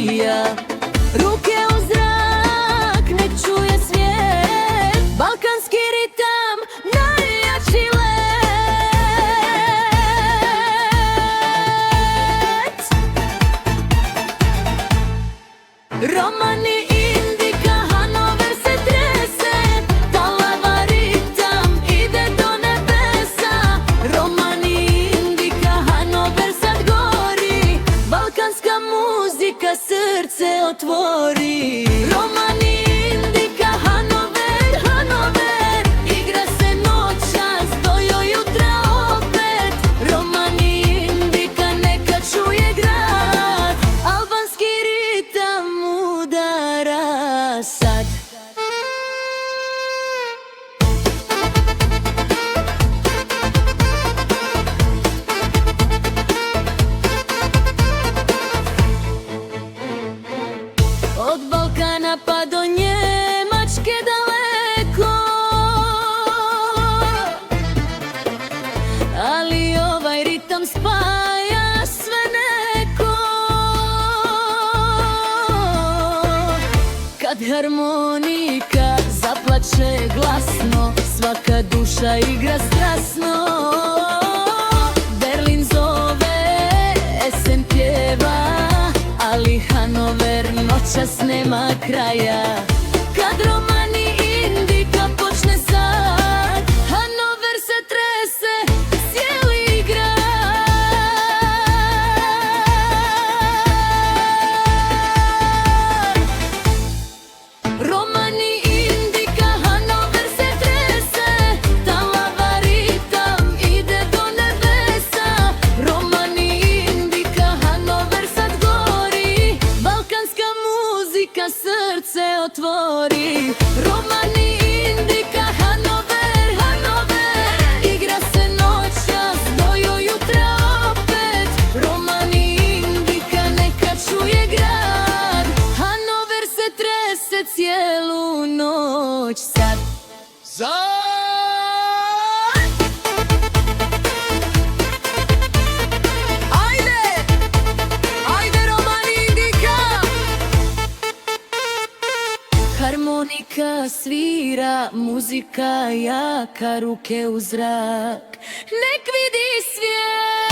sija. Ruke u zrak, nek čuje svijet, balkanski ritam, najjači let. Romani, Indika, Hanover se trese, talava ritam ide do nebesa. Romani, Indika, Hanover sad gori, balkanska muzika srce otvori. Romani, Indika, Hanover, Hanover, igra se noćas do jutra opet. Romani, Indika, neka čuje grad, albanski ritam udara sad. Od Balkana pa do Njemačke daleko, ali ovaj ritam spaja sve neko. Kad harmonika zaplače glasno, svaka duša igra strasno. Berlin zove, Essen pjeva, ali Hanover noćas nema kraja. Kad Romani, Indika počne sad, Hanover se trese, cijeli grad. Romani, Indika, Hanover se trese, talava ritam ide do nebesa. Romani, Indika, Hanover sad gori, balkanska muzika srce otvori. Romani, Indika, Hanover, Hanover, igra se noćas do jutra opet. Romani, Indika, neka čuje grad, Hanover se trese cijelu noć sad. Ajde, ajde Romani, Indika. Harmonika svira, muzika jaka, ruke u zrak, nek vidi svijet.